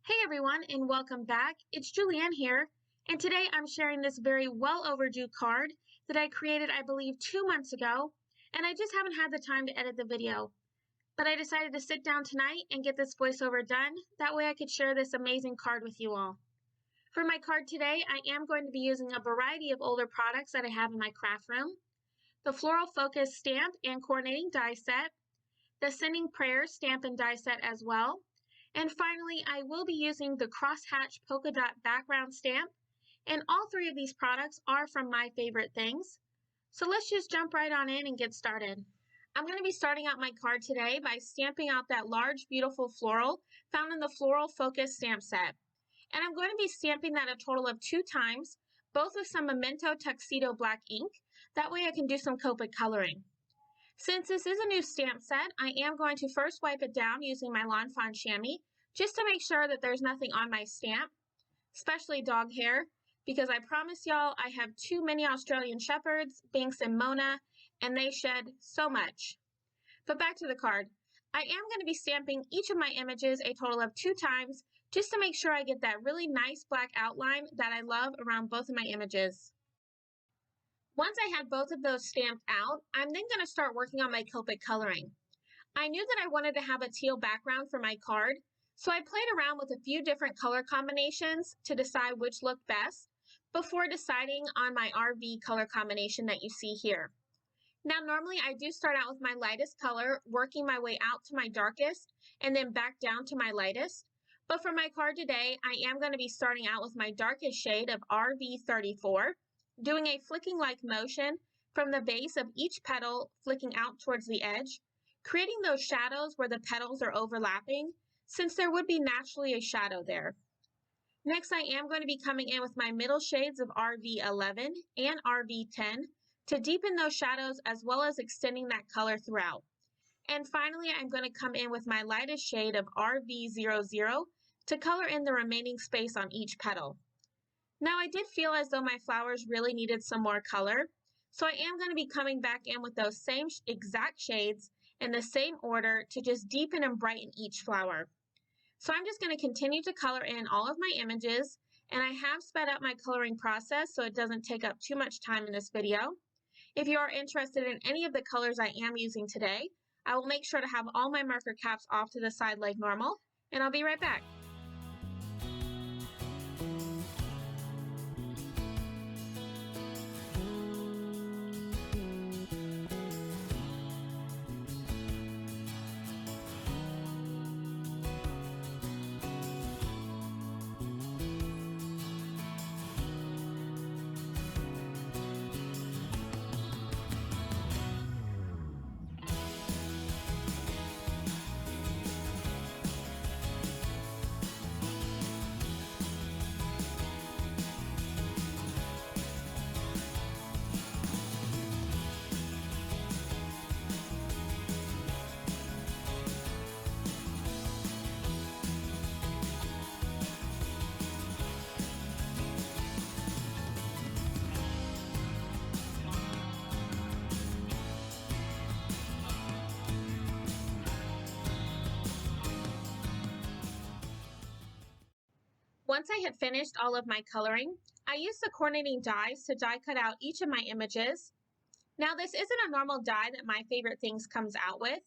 Hey everyone, and welcome back. It's Julianne here, and today I'm sharing this very well overdue card that I created, I believe, 2 months ago, and I just haven't had the time to edit the video. But I decided to sit down tonight and get this voiceover done. That way I could share this amazing card with you all. For my card today, I am going to be using a variety of older products that I have in my craft room. The Floral Focus stamp and coordinating die set, the Sending Prayers stamp and die set as well. And finally, I will be using the crosshatch polka dot background stamp, and all three of these products are from My Favorite Things. So let's just jump right on in and get started. I'm going to be starting out my card today by stamping out that large, beautiful floral found in the Floral Focus stamp set. And I'm going to be stamping that a total of 2 times, both with some Memento Tuxedo black ink. That way I can do some Copic coloring. Since this is a new stamp set, I am going to first wipe it down using my Lawn Fawn chamois, just to make sure that there's nothing on my stamp, especially dog hair, because I promise y'all I have two mini Australian Shepherds, Binks and Mona, and they shed so much. But back to the card. I am going to be stamping each of my images a total of 2 times, just to make sure I get that really nice black outline that I love around both of my images. Once I had both of those stamped out, I'm then going to start working on my Copic coloring. I knew that I wanted to have a teal background for my card, so I played around with a few different color combinations to decide which looked best before deciding on my RV color combination that you see here. Now, normally I do start out with my lightest color, working my way out to my darkest, and then back down to my lightest. But for my card today, I am going to be starting out with my darkest shade of RV34, doing a flicking-like motion from the base of each petal flicking out towards the edge, creating those shadows where the petals are overlapping, since there would be naturally a shadow there. Next, I am going to be coming in with my middle shades of RV11 and RV10 to deepen those shadows as well as extending that color throughout. And finally, I'm going to come in with my lightest shade of RV00 to color in the remaining space on each petal. Now, I did feel as though my flowers really needed some more color, so I am going to be coming back in with those same exact shades in the same order to just deepen and brighten each flower. So I'm just going to continue to color in all of my images, and I have sped up my coloring process so it doesn't take up too much time in this video. If you are interested in any of the colors I am using today, I will make sure to have all my marker caps off to the side like normal, and I'll be right back. Once I had finished all of my coloring, I used the coordinating dies to die cut out each of my images. Now, this isn't a normal die that My Favorite Things comes out with.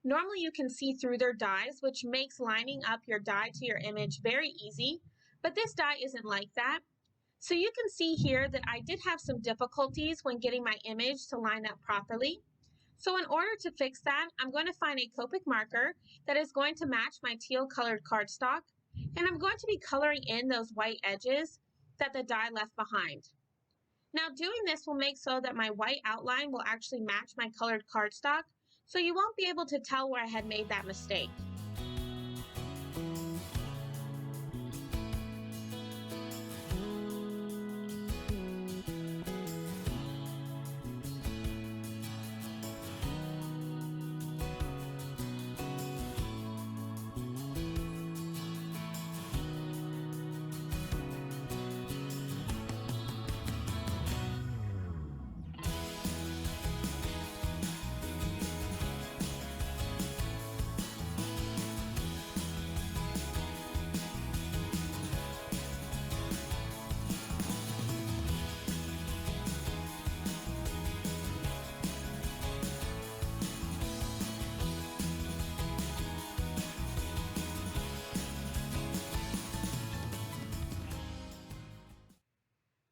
Normally you can see through their dies, which makes lining up your die to your image very easy, but this die isn't like that. So you can see here that I did have some difficulties when getting my image to line up properly. So in order to fix that, I'm going to find a Copic marker that is going to match my teal colored cardstock, and I'm going to be coloring in those white edges that the die left behind. Now, doing this will make so that my white outline will actually match my colored cardstock, so you won't be able to tell where I had made that mistake.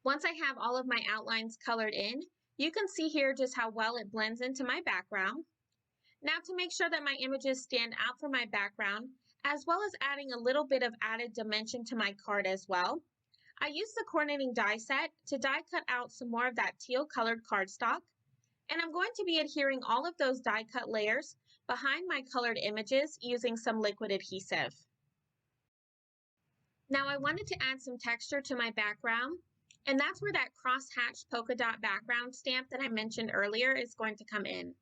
Once I have all of my outlines colored in, you can see here just how well it blends into my background. Now, to make sure that my images stand out from my background, as well as adding a little bit of added dimension to my card as well, I used the coordinating die set to die cut out some more of that teal colored cardstock, and I'm going to be adhering all of those die cut layers behind my colored images using some liquid adhesive. Now I wanted to add some texture to my background, and that's where that cross-hatched polka dot background stamp that I mentioned earlier is going to come in.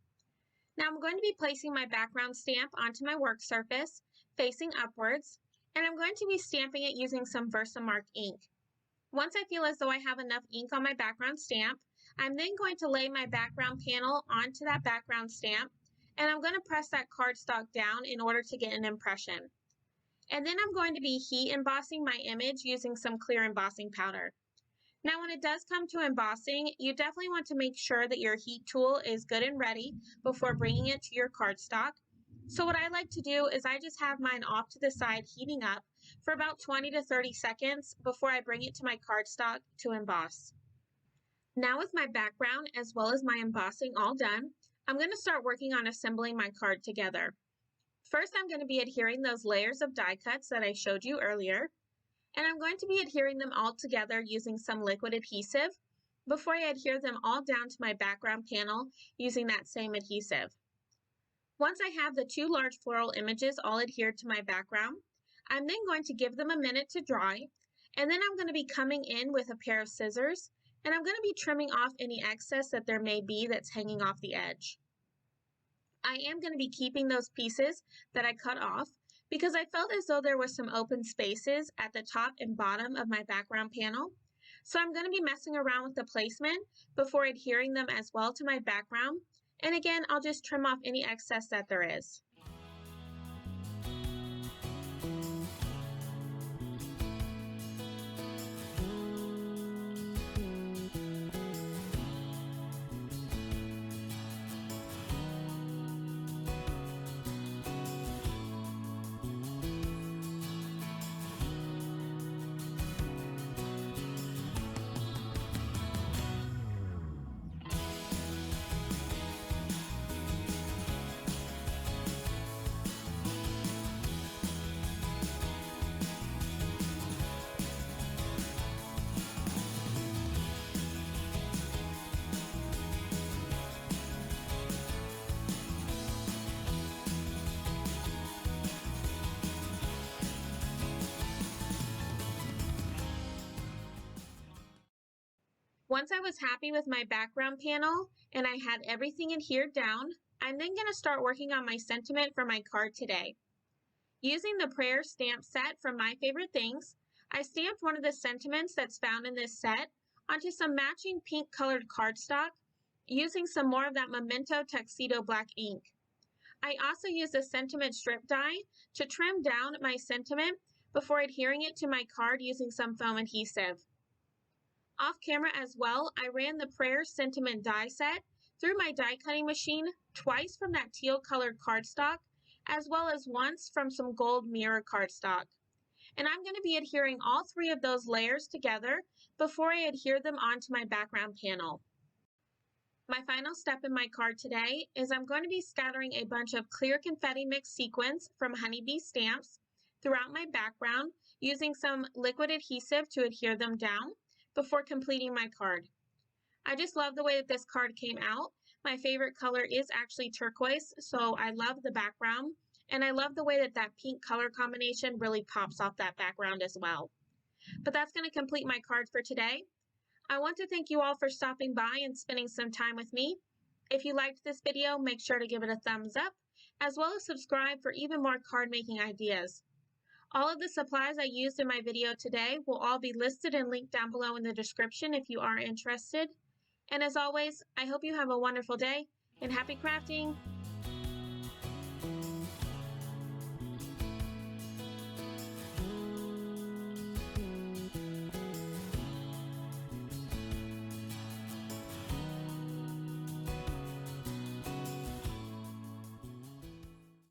Now I'm going to be placing my background stamp onto my work surface, facing upwards, and I'm going to be stamping it using some Versamark ink. Once I feel as though I have enough ink on my background stamp, I'm then going to lay my background panel onto that background stamp, and I'm going to press that cardstock down in order to get an impression. And then I'm going to be heat embossing my image using some clear embossing powder. Now, when it does come to embossing, you definitely want to make sure that your heat tool is good and ready before bringing it to your cardstock. So what I like to do is I just have mine off to the side heating up for about 20 to 30 seconds before I bring it to my cardstock to emboss. Now with my background as well as my embossing all done, I'm going to start working on assembling my card together. First, I'm going to be adhering those layers of die cuts that I showed you earlier, and I'm going to be adhering them all together using some liquid adhesive before I adhere them all down to my background panel using that same adhesive. Once I have the two large floral images all adhered to my background, I'm then going to give them a minute to dry, and then I'm going to be coming in with a pair of scissors, and I'm going to be trimming off any excess that there may be that's hanging off the edge. I am going to be keeping those pieces that I cut off because I felt as though there were some open spaces at the top and bottom of my background panel. So I'm going to be messing around with the placement before adhering them as well to my background. And again, I'll just trim off any excess that there is. Once I was happy with my background panel and I had everything adhered down, I'm then going to start working on my sentiment for my card today. Using the prayer stamp set from My Favorite Things, I stamped one of the sentiments that's found in this set onto some matching pink colored cardstock using some more of that Memento Tuxedo Black ink. I also used a sentiment strip die to trim down my sentiment before adhering it to my card using some foam adhesive. Off camera as well, I ran the prayer sentiment die set through my die cutting machine twice from that teal colored cardstock, as well as once from some gold mirror cardstock. And I'm going to be adhering all three of those layers together before I adhere them onto my background panel. My final step in my card today is I'm going to be scattering a bunch of clear confetti mixed sequins from Honeybee stamps throughout my background using some liquid adhesive to adhere them down before completing my card. I just love the way that this card came out. My favorite color is actually turquoise, so I love the background, and I love the way that that pink color combination really pops off that background as well. But that's going to complete my card for today. I want to thank you all for stopping by and spending some time with me. If you liked this video, make sure to give it a thumbs up, as well as subscribe for even more card making ideas. All of the supplies I used in my video today will all be listed and linked down below in the description if you are interested. And as always, I hope you have a wonderful day and happy crafting!